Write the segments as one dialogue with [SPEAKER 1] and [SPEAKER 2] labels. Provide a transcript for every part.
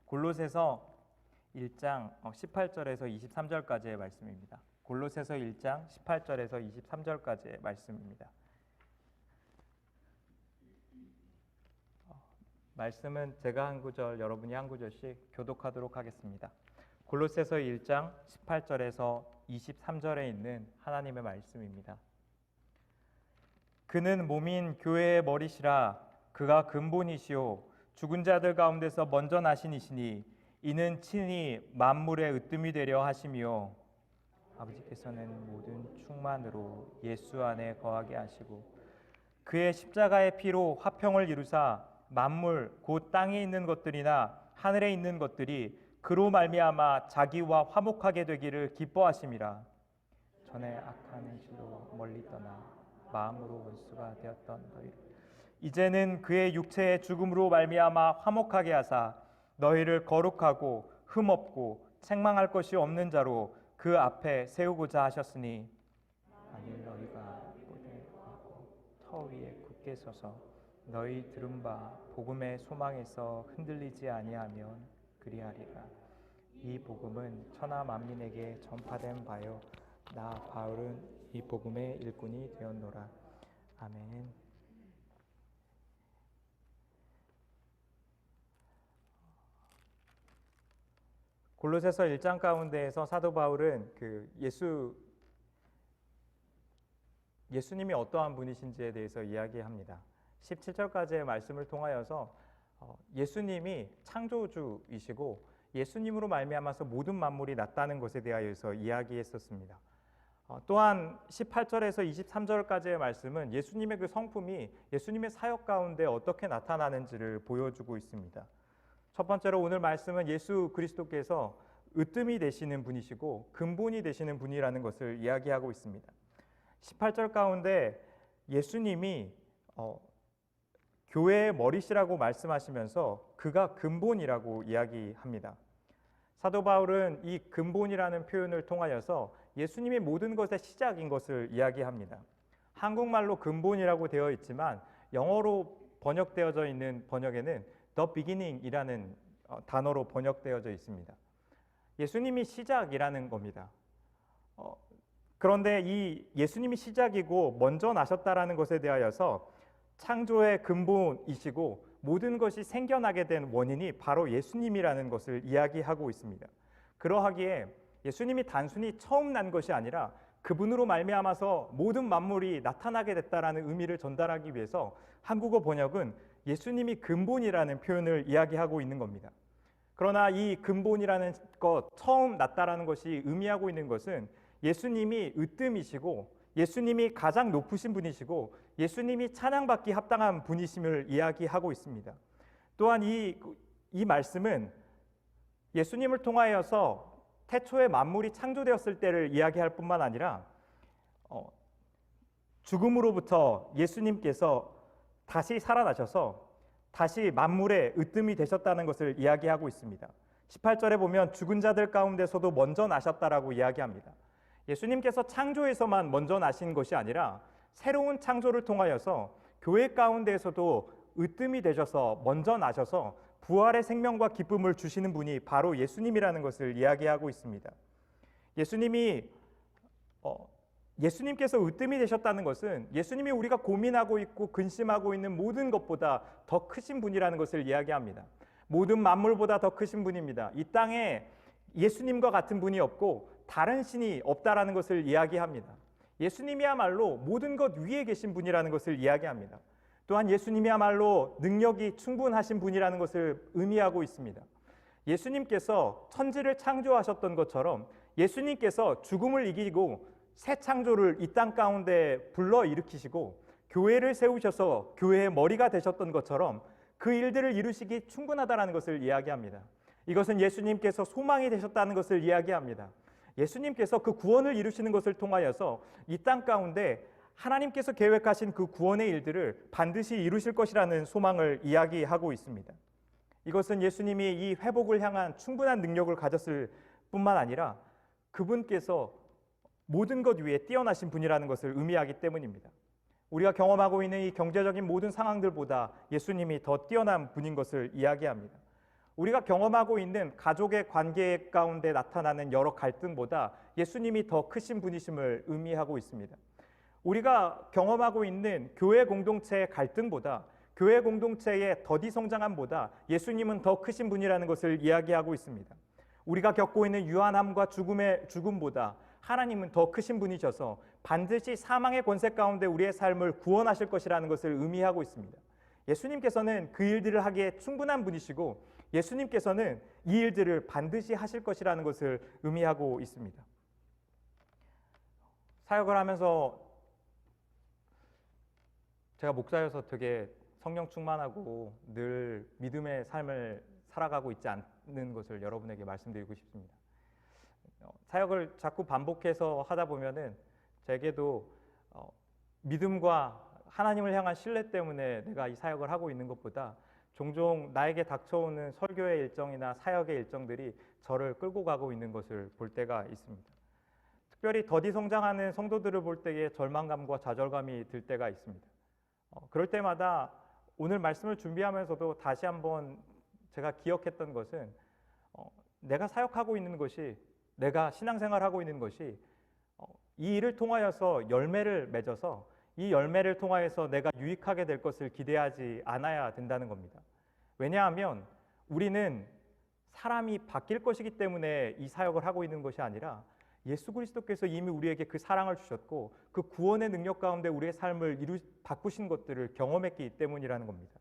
[SPEAKER 1] 골로새서 1장 18절에서 23절까지의 말씀입니다. 골로새서 1장 18절에서 23절까지의 말씀입니다. 말씀은 제가 한 구절, 여러분이 한 구절씩 교독하도록 하겠습니다. 골로새서 1장 18절에서 23절에 있는 하나님의 말씀입니다. 그는 몸인 교회의 머리시라. 그가 근본이시요 죽은 자들 가운데서 먼저 나신 이시니 이는 친히 만물의 으뜸이 되려 하심이요 아버지께서는 모든 충만으로 예수 안에 거하게 하시고 그의 십자가의 피로 화평을 이루사 만물 곧 땅에 있는 것들이나 하늘에 있는 것들이 그로 말미암아 자기와 화목하게 되기를 기뻐하심이라. 전에 악한 행실로 멀리 떠나 마음으로 원수가 되었던 너희를 이제는 그의 육체의 죽음으로 말미암아 화목하게 하사 너희를 거룩하고 흠없고 책망할 것이 없는 자로 그 앞에 세우고자 하셨으니 만일 너희가 꼴에 하고 터 위에 굳게 서서 너희 들은 바 복음의 소망에서 흔들리지 아니하면 그리하리라. 이 복음은 천하 만민에게 전파된 바요 나 바울은 이 복음의 일꾼이 되었노라. 아멘. 골로새서 1장 가운데에서 사도 바울은 예수님이 어떠한 분이신지에 대해서 이야기합니다. 17절까지의 말씀을 통하여서 예수님이 창조주이시고 예수님으로 말미암아서 모든 만물이 났다는 것에 대하여서 이야기했었습니다. 또한 18절에서 23절까지의 말씀은 예수님의 그 성품이 예수님의 사역 가운데 어떻게 나타나는지를 보여주고 있습니다. 첫 번째로 오늘 말씀은 예수 그리스도께서 으뜸이 되시는 분이시고 근본이 되시는 분이라는 것을 이야기하고 있습니다. 18절 가운데 예수님이 교회의 머리시라고 말씀하시면서 그가 근본이라고 이야기합니다. 사도 바울은 이 근본이라는 표현을 통하여서 예수님이 모든 것의 시작인 것을 이야기합니다. 한국말로 근본이라고 되어 있지만 영어로 번역되어져 있는 번역에는 The beginning이라는 단어로 번역되어져 있습니다. 예수님이 시작이라는 겁니다. 그런데 이 예수님이 시작이고 먼저 나셨다라는 것에 대하여서 창조의 근본이시고 모든 것이 생겨나게 된 원인이 바로 예수님이라는 것을 이야기하고 있습니다. 그러하기에 예수님이 단순히 처음 난 것이 아니라 그분으로 말미암아서 모든 만물이 나타나게 됐다라는 의미를 전달하기 위해서 한국어 번역은 예수님이 근본이라는 표현을 이야기하고 있는 겁니다. 그러나 이 근본이라는 것, 처음 났다라는 것이 의미하고 있는 것은 예수님이 으뜸이시고 예수님이 가장 높으신 분이시고 예수님이 찬양받기 합당한 분이심을 이야기하고 있습니다. 또한 이 말씀은 예수님을 통하여서 태초에 만물이 창조되었을 때를 이야기할 뿐만 아니라 죽음으로부터 예수님께서 다시 살아나셔서 다시 만물의 으뜸이 되셨다는 것을 이야기하고 있습니다. 18절에 보면 죽은 자들 가운데서도 먼저 나셨다라고 이야기합니다. 예수님께서 창조에서만 먼저 나신 것이 아니라 새로운 창조를 통하여서 교회 가운데에서도 으뜸이 되셔서 먼저 나셔서 부활의 생명과 기쁨을 주시는 분이 바로 예수님이라는 것을 이야기하고 있습니다. 예수님께서 으뜸이 되셨다는 것은 예수님이 우리가 고민하고 있고 근심하고 있는 모든 것보다 더 크신 분이라는 것을 이야기합니다. 모든 만물보다 더 크신 분입니다. 이 땅에 예수님과 같은 분이 없고 다른 신이 없다라는 것을 이야기합니다. 예수님이야말로 모든 것 위에 계신 분이라는 것을 이야기합니다. 또한 예수님이야말로 능력이 충분하신 분이라는 것을 의미하고 있습니다. 예수님께서 천지를 창조하셨던 것처럼 예수님께서 죽음을 이기고 새 창조를 이 땅 가운데 불러일으키시고 교회를 세우셔서 교회의 머리가 되셨던 것처럼 그 일들을 이루시기 충분하다는 것을 이야기합니다. 이것은 예수님께서 소망이 되셨다는 것을 이야기합니다. 예수님께서 그 구원을 이루시는 것을 통하여서 이 땅 가운데 하나님께서 계획하신 그 구원의 일들을 반드시 이루실 것이라는 소망을 이야기하고 있습니다. 이것은 예수님이 이 회복을 향한 충분한 능력을 가졌을 뿐만 아니라 그분께서 모든 것 위에 뛰어나신 분이라는 것을 의미하기 때문입니다. 우리가 경험하고 있는 이 경제적인 모든 상황들보다 예수님이 더 뛰어난 분인 것을 이야기합니다. 우리가 경험하고 있는 가족의 관계 가운데 나타나는 여러 갈등보다 예수님이 더 크신 분이심을 의미하고 있습니다. 우리가 경험하고 있는 교회 공동체의 갈등보다, 교회 공동체의 더디 성장함보다 예수님은 더 크신 분이라는 것을 이야기하고 있습니다. 우리가 겪고 있는 유한함과 죽음보다 하나님은 더 크신 분이셔서 반드시 사망의 권세 가운데 우리의 삶을 구원하실 것이라는 것을 의미하고 있습니다. 예수님께서는 그 일들을 하기에 충분한 분이시고 예수님께서는 이 일들을 반드시 하실 것이라는 것을 의미하고 있습니다. 사역을 하면서 제가 목사여서 되게 성령 충만하고 늘 믿음의 삶을 살아가고 있지 않는 것을 여러분에게 말씀드리고 싶습니다. 사역을 자꾸 반복해서 하다 보면은 제게도 믿음과 하나님을 향한 신뢰 때문에 내가 이 사역을 하고 있는 것보다 종종 나에게 닥쳐오는 설교의 일정이나 사역의 일정들이 저를 끌고 가고 있는 것을 볼 때가 있습니다. 특별히 더디 성장하는 성도들을 볼 때에 절망감과 좌절감이 들 때가 있습니다. 그럴 때마다 오늘 말씀을 준비하면서도 다시 한번 제가 기억했던 것은 내가 사역하고 있는 것이, 내가 신앙생활하고 있는 것이 이 일을 통하여서 열매를 맺어서 이 열매를 통하여서 내가 유익하게 될 것을 기대하지 않아야 된다는 겁니다. 왜냐하면 우리는 사람이 바뀔 것이기 때문에 이 사역을 하고 있는 것이 아니라 예수 그리스도께서 이미 우리에게 그 사랑을 주셨고 그 구원의 능력 가운데 우리의 삶을 바꾸신 것들을 경험했기 때문이라는 겁니다.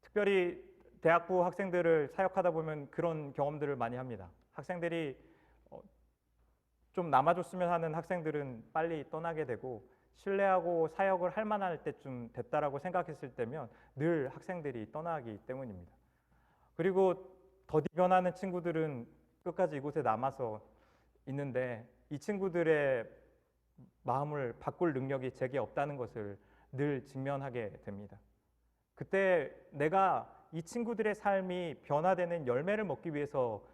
[SPEAKER 1] 특별히 대학부 학생들을 사역하다 보면 그런 경험들을 많이 합니다. 학생들이 좀 남아줬으면 하는 학생들은 빨리 떠나게 되고 신뢰하고 사역을 할 만할 때쯤 됐다라고 생각했을 때면 늘 학생들이 떠나기 때문입니다. 그리고 더디 변하는 친구들은 끝까지 이곳에 남아서 있는데 이 친구들의 마음을 바꿀 능력이 제게 없다는 것을 늘 직면하게 됩니다. 그때 내가 이 친구들의 삶이 변화되는 열매를 먹기 위해서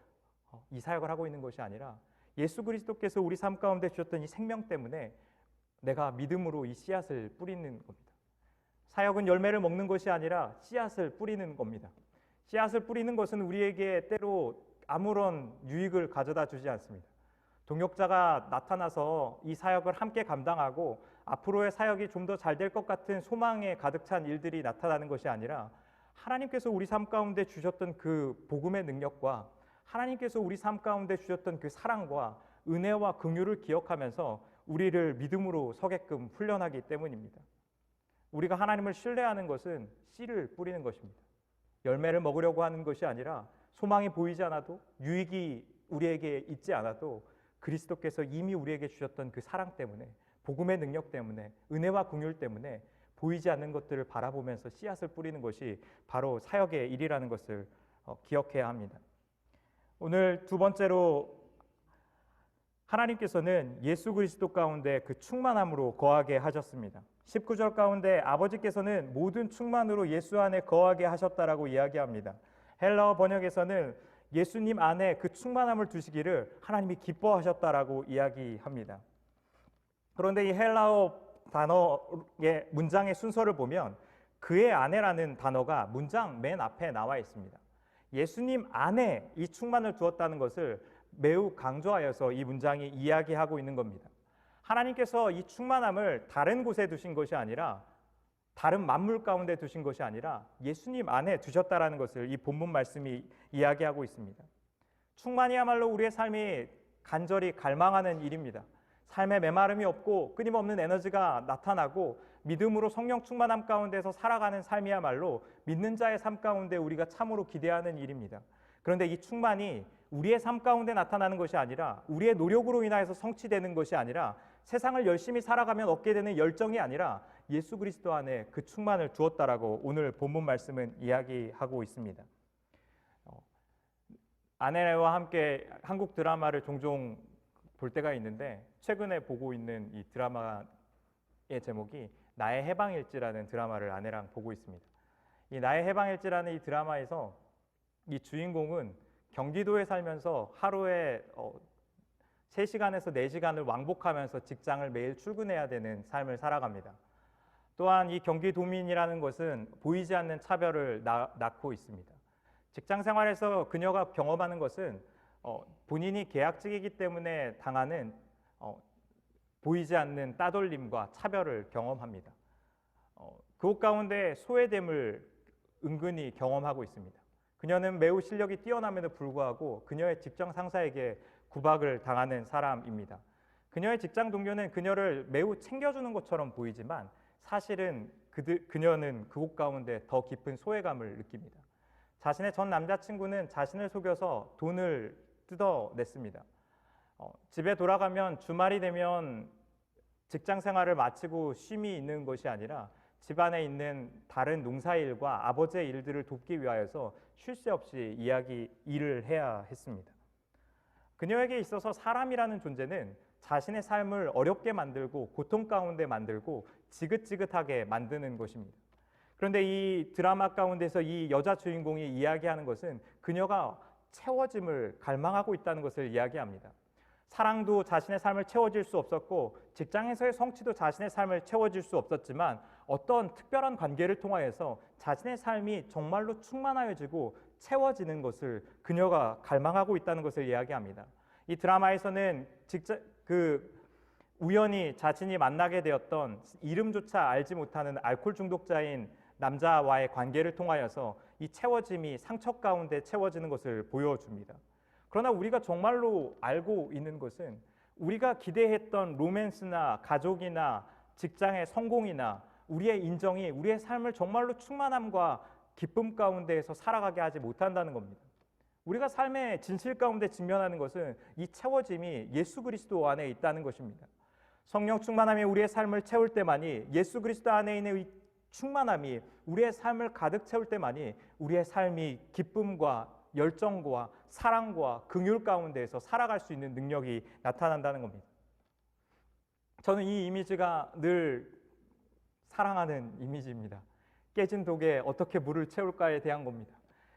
[SPEAKER 1] 이 사역을 하고 있는 것이 아니라 예수 그리스도께서 우리 삶 가운데 주셨던 이 생명 때문에 내가 믿음으로 이 씨앗을 뿌리는 겁니다. 사역은 열매를 먹는 것이 아니라 씨앗을 뿌리는 겁니다. 씨앗을 뿌리는 것은 우리에게 때로 아무런 유익을 가져다 주지 않습니다. 동역자가 나타나서 이 사역을 함께 감당하고 앞으로의 사역이 좀 더 잘 될 것 같은 소망에 가득 찬 일들이 나타나는 것이 아니라 하나님께서 우리 삶 가운데 주셨던 그 복음의 능력과 하나님께서 우리 삶 가운데 주셨던 그 사랑과 은혜와 긍휼을 기억하면서 우리를 믿음으로 서게끔 훈련하기 때문입니다. 우리가 하나님을 신뢰하는 것은 씨를 뿌리는 것입니다. 열매를 먹으려고 하는 것이 아니라 소망이 보이지 않아도 유익이 우리에게 있지 않아도 그리스도께서 이미 우리에게 주셨던 그 사랑 때문에 복음의 능력 때문에 은혜와 긍휼 때문에 보이지 않는 것들을 바라보면서 씨앗을 뿌리는 것이 바로 사역의 일이라는 것을 기억해야 합니다. 오늘 두 번째로 하나님께서는 예수 그리스도 가운데 그 충만함으로 거하게 하셨습니다. 19절 가운데 아버지께서는 모든 충만으로 예수 안에 거하게 하셨다라고 이야기합니다. 헬라어 번역에서는 예수님 안에 그 충만함을 두시기를 하나님이 기뻐하셨다라고 이야기합니다. 그런데 이 헬라어 단어의 문장의 순서를 보면 그의 안에라는 단어가 문장 맨 앞에 나와 있습니다. 예수님 안에 이 충만을 두었다는 것을 매우 강조하여서 이 문장이 이야기하고 있는 겁니다. 하나님께서 이 충만함을 다른 곳에 두신 것이 아니라 다른 만물 가운데 두신 것이 아니라 예수님 안에 두셨다라는 것을 이 본문 말씀이 이야기하고 있습니다. 충만이야말로 우리의 삶이 간절히 갈망하는 일입니다. 삶에 메마름이 없고 끊임없는 에너지가 나타나고 믿음으로 성령 충만함 가운데서 살아가는 삶이야말로 믿는 자의 삶 가운데 우리가 참으로 기대하는 일입니다. 그런데 이 충만이 우리의 삶 가운데 나타나는 것이 아니라 우리의 노력으로 인하여서 성취되는 것이 아니라 세상을 열심히 살아가면 얻게 되는 열정이 아니라 예수 그리스도 안에 그 충만을 두었다라고 오늘 본문 말씀은 이야기하고 있습니다. 아내와 함께 한국 드라마를 종종 볼 때가 있는데 최근에 보고 있는 이 드라마의 제목이 나의 해방일지라는 드라마를 아내랑 보고 있습니다. 이 나의 해방일지라는 이 드라마에서 이 주인공은 경기도에 살면서 하루에 3시간에서 4시간을 왕복하면서 직장을 매일 출근해야 되는 삶을 살아갑니다. 또한 이 경기도민이라는 것은 보이지 않는 차별을 낳고 있습니다. 직장 생활에서 그녀가 경험하는 것은 본인이 계약직이기 때문에 당하는 보이지 않는 따돌림과 차별을 경험합니다. 그곳 가운데 소외됨을 은근히 경험하고 있습니다. 그녀는 매우 실력이 뛰어남에도 불구하고 그녀의 직장 상사에게 구박을 당하는 사람입니다. 그녀의 직장 동료는 그녀를 매우 챙겨주는 것처럼 보이지만 사실은 그녀는 그곳 가운데 더 깊은 소외감을 느낍니다. 자신의 전 남자친구는 자신을 속여서 돈을 뜯어냈습니다. 집에 돌아가면 주말이 되면 직장 생활을 마치고 쉼이 있는 것이 아니라 집안에 있는 다른 농사일과 아버지의 일들을 돕기 위하여서 쉴 새 없이 일을 해야 했습니다. 그녀에게 있어서 사람이라는 존재는 자신의 삶을 어렵게 만들고 고통 가운데 만들고 지긋지긋하게 만드는 것입니다. 그런데 이 드라마 가운데서 이 여자 주인공이 이야기하는 것은 그녀가 채워짐을 갈망하고 있다는 것을 이야기합니다. 사랑도 자신의 삶을 채워질 수 없었고 직장에서의 성취도 자신의 삶을 채워질 수 없었지만 어떤 특별한 관계를 통하여서 자신의 삶이 정말로 충만하여지고 채워지는 것을 그녀가 갈망하고 있다는 것을 이야기합니다. 이 드라마에서는 우연히 자신이 만나게 되었던 이름조차 알지 못하는 알코올 중독자인 남자와의 관계를 통하여서 이 채워짐이 상처 가운데 채워지는 것을 보여줍니다. 그러나 우리가 정말로 알고 있는 것은 우리가 기대했던 로맨스나 가족이나 직장의 성공이나 우리의 인정이 우리의 삶을 정말로 충만함과 기쁨 가운데에서 살아가게 하지 못한다는 겁니다. 우리가 삶의 진실 가운데 직면하는 것은 이 채워짐이 예수 그리스도 안에 있다는 것입니다. 성령 충만함이 우리의 삶을 채울 때만이, 예수 그리스도 안에 있는 이 충만함이 우리의 삶을 가득 채울 때만이 우리의 삶이 기쁨과 열정과 사랑과 긍휼 가운데에서 살아갈 수 있는 능력이 나타난다는 겁니다. 저는 이 이미지가 늘 사랑하는 이미지입니다. 깨진 독에 어떻게 물을 채울까에 대한 겁니다.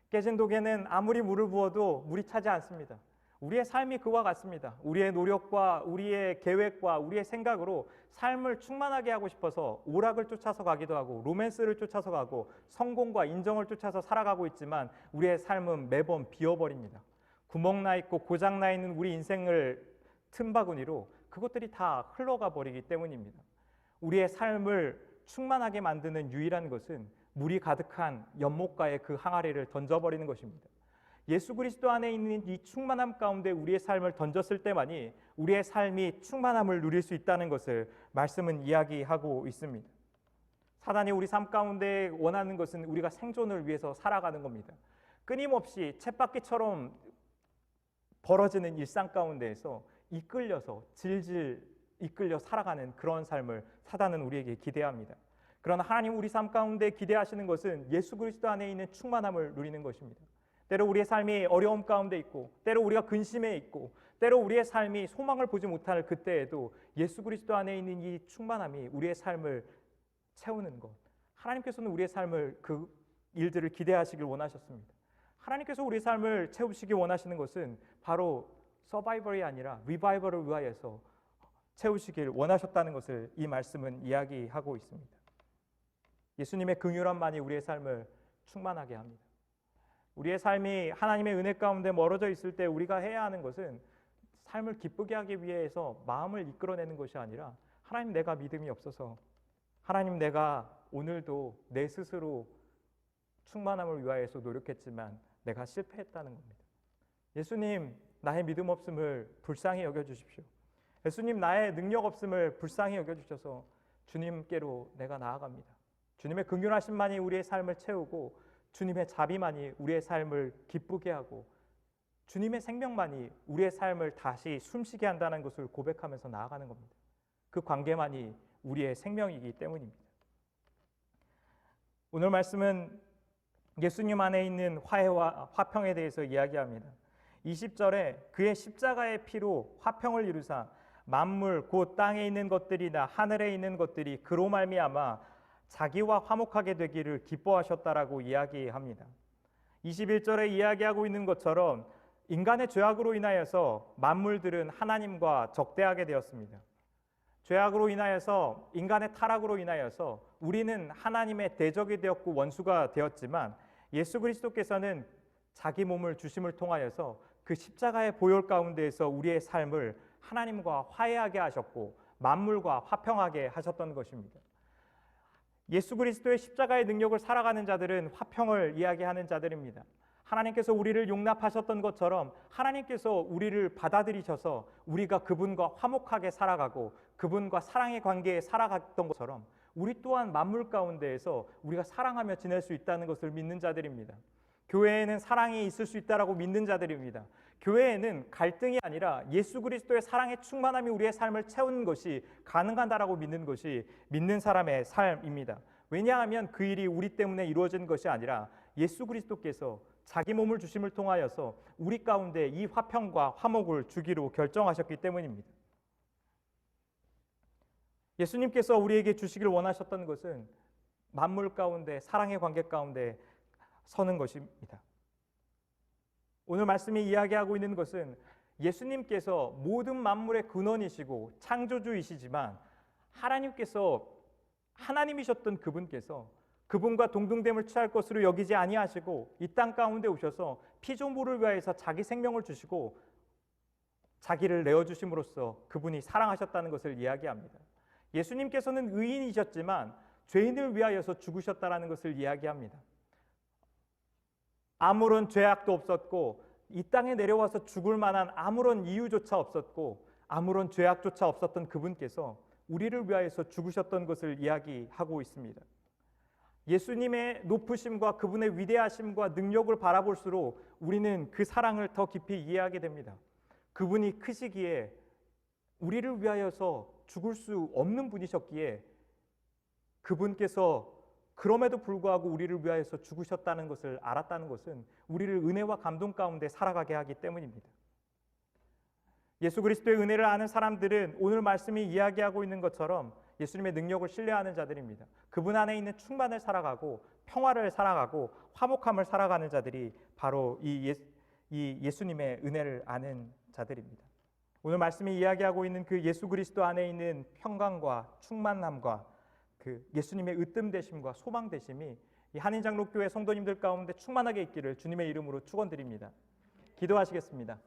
[SPEAKER 1] 깨진 독에는 아무리 물을 부어도 물이 차지 않습니다. 우리의 삶이 그와 같습니다. 우리의 노력과 우리의 계획과 우리의 생각으로 삶을 충만하게 하고 싶어서 오락을 쫓아서 가기도 하고 로맨스를 쫓아서 가고 성공과 인정을 쫓아서 살아가고 있지만 우리의 삶은 매번 비어버립니다. 구멍 나 있고 고장 나 있는 우리 인생을 틈바구니로 그것들이 다 흘러가 버리기 때문입니다. 우리의 삶을 충만하게 만드는 유일한 것은 물이 가득한 연못가에 그 항아리를 던져버리는 것입니다. 예수 그리스도 안에 있는 이 충만함 가운데 우리의 삶을 던졌을 때만이 우리의 삶이 충만함을 누릴 수 있다는 것을 말씀은 이야기하고 있습니다. 사단이 우리 삶 가운데 원하는 것은 우리가 생존을 위해서 살아가는 겁니다. 끊임없이 쳇바퀴처럼 벌어지는 일상 가운데에서 이끌려서 질질 이끌려 살아가는 그런 삶을 사단은 우리에게 기대합니다. 그러나 하나님 우리 삶 가운데 기대하시는 것은 예수 그리스도 안에 있는 충만함을 누리는 것입니다. 때로 우리의 삶이 어려움 가운데 있고 때로 우리가 근심에 있고 때로 우리의 삶이 소망을 보지 못할 그때에도 예수 그리스도 안에 있는 이 충만함이 우리의 삶을 채우는 것, 하나님께서는 우리의 삶을 그 일들을 기대하시길 원하셨습니다. 하나님께서 우리의 삶을 채우시기 원하시는 것은 바로 서바이벌이 아니라 리바이벌을 위하여서 채우시길 원하셨다는 것을 이 말씀은 이야기하고 있습니다. 예수님의 긍휼함만이 우리의 삶을 충만하게 합니다. 우리의 삶이 하나님의 은혜 가운데 멀어져 있을 때 우리가 해야 하는 것은 삶을 기쁘게 하기 위해서 마음을 이끌어내는 것이 아니라 하나님 내가 믿음이 없어서 하나님 내가 오늘도 내 스스로 충만함을 위하여서 노력했지만 내가 실패했다는 겁니다. 예수님 나의 믿음 없음을 불쌍히 여겨주십시오. 예수님 나의 능력 없음을 불쌍히 여겨주셔서 주님께로 내가 나아갑니다. 주님의 긍휼하심만이 우리의 삶을 채우고 주님의 자비만이 우리의 삶을 기쁘게 하고 주님의 생명만이 우리의 삶을 다시 숨쉬게 한다는 것을 고백하면서 나아가는 겁니다. 그 관계만이 우리의 생명이기 때문입니다. 오늘 말씀은 예수님 안에 있는 화해와 화평에 대해서 이야기합니다. 20절에 그의 십자가의 피로 화평을 이루사 만물 곧 땅에 있는 것들이나 하늘에 있는 것들이 그로 말미암아 자기와 화목하게 되기를 기뻐하셨다라고 이야기합니다. 21절에 이야기하고 있는 것처럼 인간의 죄악으로 인하여서 만물들은 하나님과 적대하게 되었습니다. 죄악으로 인하여서 인간의 타락으로 인하여서 우리는 하나님의 대적이 되었고 원수가 되었지만 예수 그리스도께서는 자기 몸을 주심을 통하여서 그 십자가의 보혈 가운데에서 우리의 삶을 하나님과 화해하게 하셨고 만물과 화평하게 하셨던 것입니다. 예수 그리스도의 십자가의 능력을 살아가는 자들은 화평을 이야기하는 자들입니다. 하나님께서 우리를 용납하셨던 것처럼 하나님께서 우리를 받아들이셔서 우리가 그분과 화목하게 살아가고 그분과 사랑의 관계에 살아갔던 것처럼 우리 또한 만물 가운데에서 우리가 사랑하며 지낼 수 있다는 것을 믿는 자들입니다. 교회에는 사랑이 있을 수 있다라고 믿는 자들입니다. 교회에는 갈등이 아니라 예수 그리스도의 사랑의 충만함이 우리의 삶을 채우는 것이 가능하다라고 믿는 것이 믿는 사람의 삶입니다. 왜냐하면 그 일이 우리 때문에 이루어진 것이 아니라 예수 그리스도께서 자기 몸을 주심을 통하여서 우리 가운데 이 화평과 화목을 주기로 결정하셨기 때문입니다. 예수님께서 우리에게 주시길 원하셨던 것은 만물 가운데 사랑의 관계 가운데 서는 것입니다. 오늘 말씀이 이야기하고 있는 것은 예수님께서 모든 만물의 근원이시고 창조주이시지만 하나님께서 하나님이셨던 그분께서 그분과 동등됨을 취할 것으로 여기지 아니하시고 이 땅 가운데 오셔서 피조물을 위하여서 자기 생명을 주시고 자기를 내어주심으로써 그분이 사랑하셨다는 것을 이야기합니다. 예수님께서는 의인이셨지만 죄인을 위하여서 죽으셨다는 것을 이야기합니다. 아무런 죄악도 없었고 이 땅에 내려와서 죽을 만한 아무런 이유조차 없었고 아무런 죄악조차 없었던 그분께서 우리를 위하여서 죽으셨던 것을 이야기하고 있습니다. 예수님의 높으심과 그분의 위대하심과 능력을 바라볼수록 우리는 그 사랑을 더 깊이 이해하게 됩니다. 그분이 크시기에 우리를 위하여서 죽을 수 없는 분이셨기에 그분께서 그럼에도 불구하고 우리를 위하여서 죽으셨다는 것을 알았다는 것은 우리를 은혜와 감동 가운데 살아가게 하기 때문입니다. 예수 그리스도의 은혜를 아는 사람들은 오늘 말씀이 이야기하고 있는 것처럼 예수님의 능력을 신뢰하는 자들입니다. 그분 안에 있는 충만을 살아가고 평화를 살아가고 화목함을 살아가는 자들이 바로 이 예수님의 은혜를 아는 자들입니다. 오늘 말씀이 이야기하고 있는 그 예수 그리스도 안에 있는 평강과 충만함과 그 예수님의 으뜸되심과 소망되심이 이 한인장로교회 성도님들 가운데 충만하게 있기를 주님의 이름으로 축원드립니다. 기도하시겠습니다.